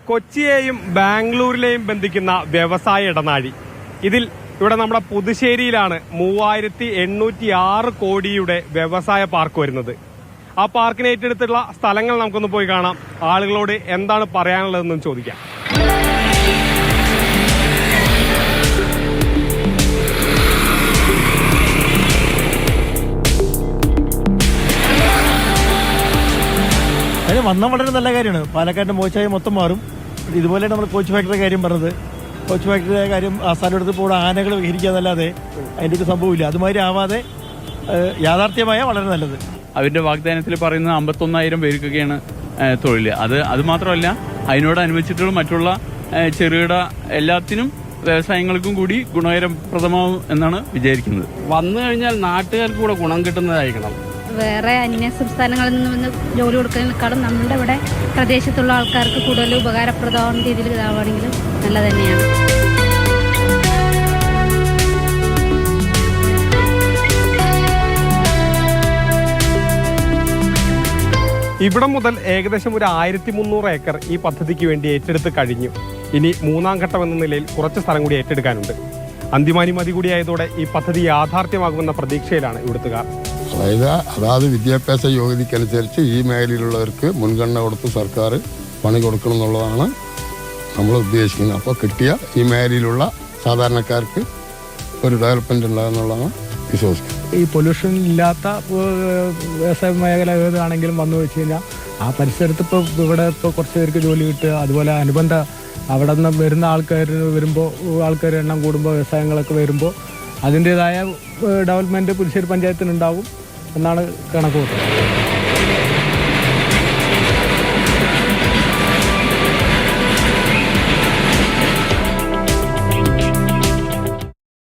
കൊച്ചിയെയും ബാംഗ്ലൂരിലെയും ബന്ധിക്കുന്ന വ്യവസായ ഇടനാഴി. ഇവിടെ നമ്മുടെ പുതുശ്ശേരിയിലാണ് 3806 കോടിയുടെ വ്യവസായ പാർക്ക് വരുന്നത്. ആ പാർക്കിന് ഏറ്റെടുത്തുള്ള സ്ഥലങ്ങൾ നമുക്കൊന്ന് പോയി കാണാം. ആളുകളോട് എന്താണ് പറയാനുള്ളതെന്നും ചോദിക്കാം. വന്നാൽ വളരെ നല്ല കാര്യമാണ്. പാലക്കാട് മോശമായി മൊത്തം മാറും. ഇതുപോലെ നമ്മൾ കോച്ച് ഫാക്ടറി കാര്യം പറഞ്ഞത്. കോച്ച് ഫാക്ടറിയുടെ കാര്യം ആസ്ഥാനത്ത് ഇപ്പോൾ ആനകൾ വിഹരിക്കാന്നല്ലാതെ അതിൻ്റെ ഒരു സംഭവമില്ല. അതുമാതിരി ആവാതെ യാഥാർത്ഥ്യമായ വളരെ നല്ലത്. അവരുടെ വാഗ്ദാനത്തിൽ പറയുന്നത് 51,000 പേർക്കൊക്കെയാണ് തൊഴിൽ. അത് മാത്രമല്ല, അതിനോടനുബന്ധിച്ചിട്ടുള്ള മറ്റുള്ള ചെറുകിട എല്ലാത്തിനും വ്യവസായങ്ങൾക്കും കൂടി ഗുണകരപ്രദമാവും എന്നാണ് വിചാരിക്കുന്നത്. വന്നു കഴിഞ്ഞാൽ നാട്ടുകാർക്ക് കൂടെ ഗുണം കിട്ടുന്നതായിരിക്കണം. വേറെ അന്യ സംസ്ഥാനങ്ങളിൽ നിന്ന് വന്ന് ജോലി കൊടുക്കുന്നതിനേക്കാളും നമ്മുടെ ഇവിടെ പ്രദേശത്തുള്ള ആൾക്കാർക്ക് കൂടുതൽ ഉപകാരപ്രദമാവുന്ന രീതിയിൽ ഇതാവുകയാണെങ്കിൽ നല്ല തന്നെയാണ്. ഇവിടം മുതൽ ഏകദേശം ഒരു 1300 ഏക്കർ ഈ പദ്ധതിക്ക് വേണ്ടി ഏറ്റെടുത്ത് കഴിഞ്ഞു. ഇനി 3ാം ഘട്ടം എന്ന നിലയിൽ കുറച്ച് സ്ഥലം കൂടി ഏറ്റെടുക്കാനുണ്ട്. അന്തിമാനുമതി കൂടിയായതോടെ ഈ പദ്ധതി യാഥാർത്ഥ്യമാകുമെന്ന പ്രതീക്ഷയിലാണ് ഇവിടുത്തുകാർ. അതായത് വിദ്യാഭ്യാസ യോഗ്യതയ്ക്കനുസരിച്ച് ഈ മേഖലയിലുള്ളവർക്ക് മുൻഗണന കൊടുത്ത് സർക്കാർ പണി കൊടുക്കണം എന്നുള്ളതാണ് നമ്മൾ ഉദ്ദേശിക്കുന്നത്. അപ്പോൾ കിട്ടിയ ഈ മേഖലയിലുള്ള സാധാരണക്കാർക്ക് ഒരു ഡെവലപ്മെന്റ് ഉണ്ടാകുന്നുള്ളതാണ് വിശ്വസിക്കുന്നത്. ഈ പൊല്യൂഷൻ ഇല്ലാത്ത വ്യവസായ മേഖല ഏതാണെങ്കിലും വന്നു വെച്ച് കഴിഞ്ഞാൽ ആ പരിസരത്ത് ഇവിടെ കുറച്ച് പേർക്ക് ജോലി കിട്ടുക, അതുപോലെ അനുബന്ധ അവിടെ നിന്ന് വരുന്ന ആൾക്കാർ എണ്ണം കൂടുമ്പോൾ വ്യവസായങ്ങളൊക്കെ വരുമ്പോൾ അതിൻ്റെതായ ഡെവലപ്മെന്റ് പുതുശ്ശേരി പഞ്ചായത്തിനുണ്ടാവും എന്നാണ് കണക്ക് കൂട്ടുന്നത്.